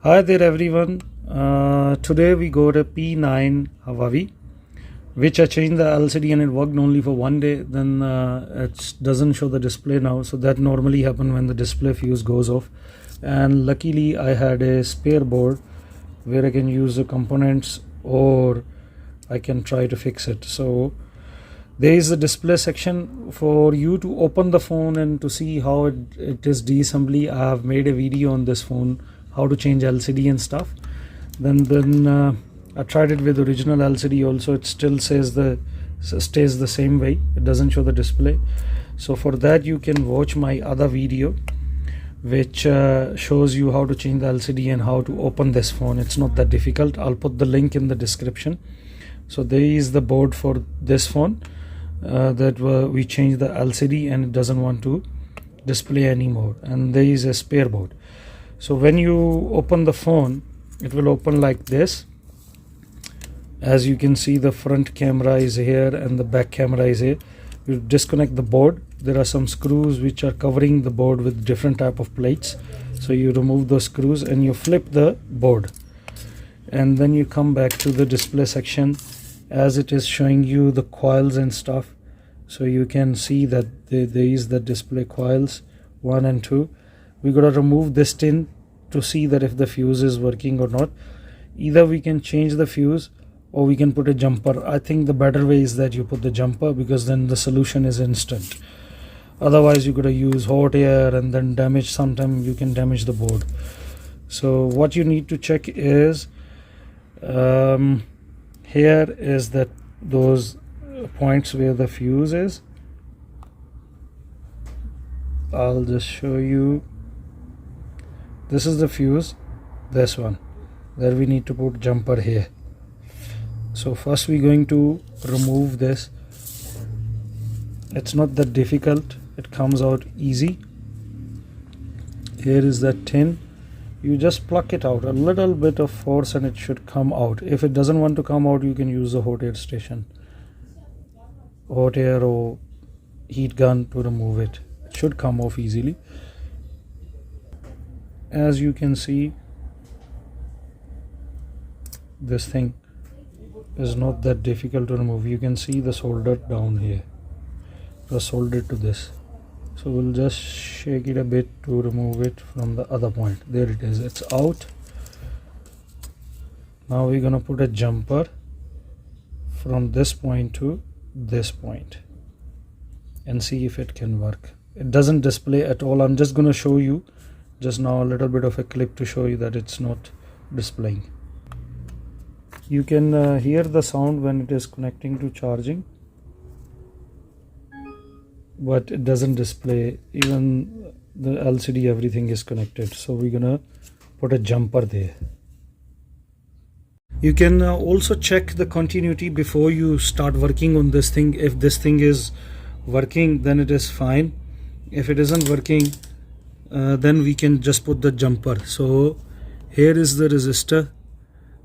Hi there everyone. Today we got a P9 Huawei, which I changed the LCD and it worked only for one day. Then it doesn't show the display now, so that normally happens when the display fuse goes off. And luckily I had a spare board where I can use the components or I can try to fix it. So there is a display section for you to open the phone and to see how it is disassembly. I have made a video on this phone, how to change LCD and stuff. Then I tried it with original LCD also. It still stays the same way. It doesn't show the display. So for that you can watch my other video which shows you how to change the LCD and how to open this phone. It's not that difficult. I'll put the link in the description. So there is the board for this phone that we changed the LCD and it doesn't want to display anymore, and there is a spare board. So when you open the phone, it will open like this. As you can see, the front camera is here and the back camera is here. You disconnect the board. There are some screws which are covering the board with different type of plates. So you remove those screws and you flip the board, and then you come back to the display section as it is showing you the coils and stuff. So you can see that there is the display coils 1 and 2. We gotta remove this tin to see that if the fuse is working or not. Either we can change the fuse or we can put a jumper. I think the better way is that you put the jumper, because then the solution is instant. Otherwise you gotta use hot air and then damage. Sometimes you can damage the board. So what you need to check is here is that those points where the fuse is. I'll just show you. This is the fuse, this one. There we need to put jumper here. So first we're going to remove this. It's not that difficult. It comes out easy. Here is that tin. You just pluck it out, a little bit of force and it should come out. If it doesn't want to come out, you can use the hot air station, hot air or heat gun to remove it. It should come off easily. As you can see, this thing is not that difficult to remove. You can see the solder down here, the solder to this. So we'll just shake it a bit to remove it from the other point. There it is, it's out. Now we're gonna put a jumper from this point to this point and see if it can work. It doesn't display at all. I'm just gonna show you just now a little bit of a clip to show you that it's not displaying. You can hear the sound when it is connecting to charging, but it doesn't display. Even the LCD, everything is connected. So we're gonna put a jumper there. You can also check the continuity before you start working on this thing. If this thing is working, then it is fine. If it isn't working, then we can just put the jumper. So here is the resistor.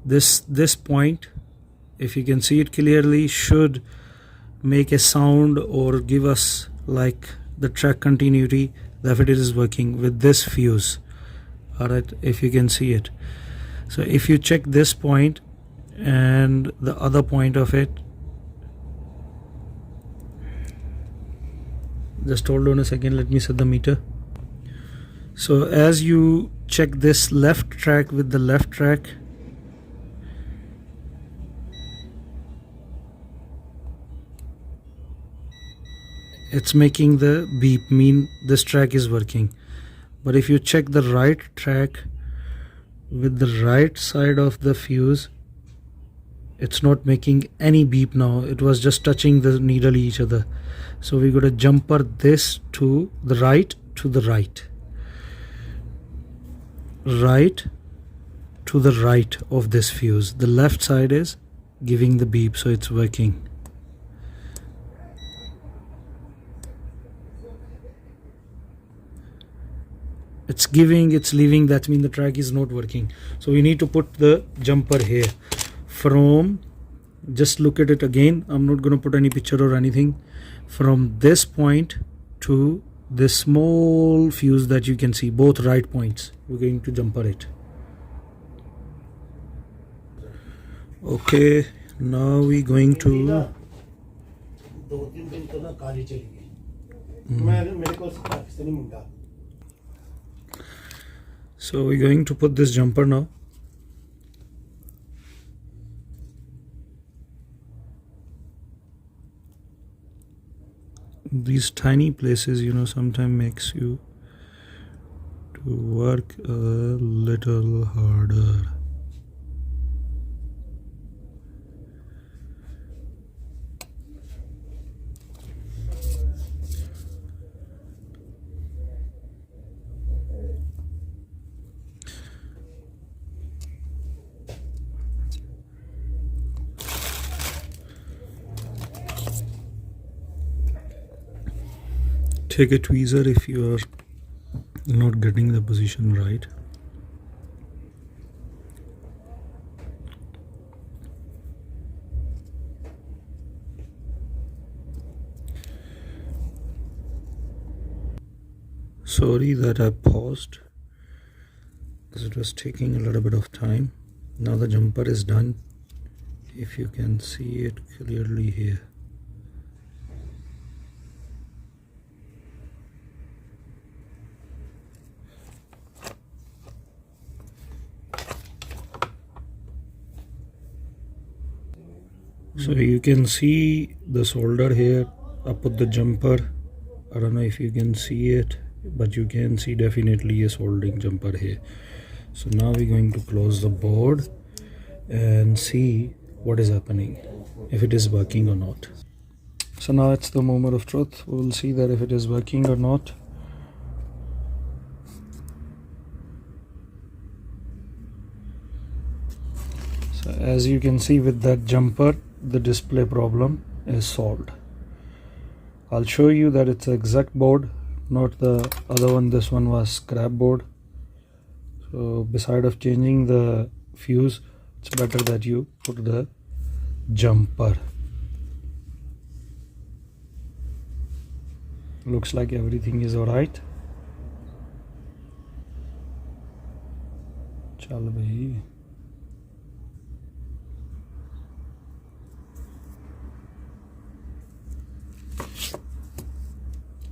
This point, if you can see it clearly, should make a sound or give us like the track continuity that it is working with this fuse. Alright, if you can see it. So if you check this point and the other point of it, just hold on a second, let me set the meter. So as you check this left track with the left track, it's making the beep, mean this track is working. But if you check the right track with the right side of the fuse, it's not making any beep now. It was just touching the needle each other. So we got to jumper this to the right, to the right, right to the right of this fuse. The left side is giving the beep, so it's working. It's giving, it's leaving, that means the track is not working. So we need to put the jumper here. From, just look at it again, I'm not going to put any picture or anything. From this point to this small fuse that you can see, both right points, we're going to jumper it. Okay, now we're going to so we're going to put this jumper now. These tiny places, you know, sometimes makes you to work a little harder. Take a tweezer if you are not getting the position right. Sorry that I paused, because it was taking a little bit of time. Now the jumper is done, if you can see it clearly here. So you can see the solder here. I put the jumper. I don't know if you can see it, but you can see definitely a soldering jumper here. So now we're going to close the board and see what is happening, if it is working or not. So now it's the moment of truth. We'll see that if it is working or not. So as you can see, with that jumper, the display problem is solved. I'll show you that it's the exact board, not the other one. This one was scrap board. So beside of changing the fuse, it's better that you put the jumper. Looks like everything is alright. Chal bhai.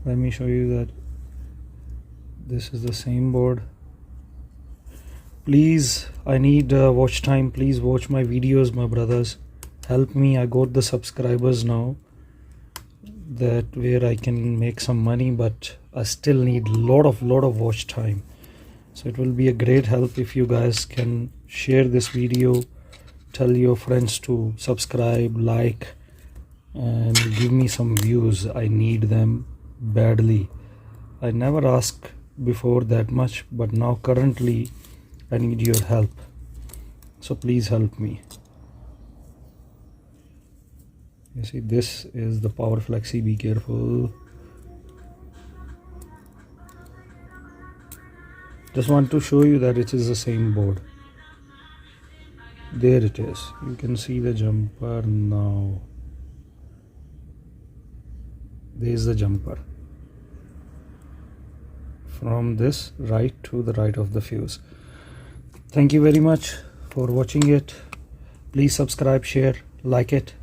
Let me show you that this is the same board. Please, I need watch time. Please watch my videos, my brothers. Help me. I got the subscribers now, that where I can make some money, but I still need lot of watch time. So it will be a great help if you guys can share this video, tell your friends to subscribe, like, and give me some views. I need them badly. I never asked before that much, but now currently I need your help. So please help me. You see, this is the power flexi. Be careful. Just want to show you that it is the same board. There it is. You can see the jumper now. There is the jumper. From this right to the right of the fuse. Thank you very much for watching it. Please subscribe, share, like it,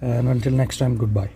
and until next time, goodbye.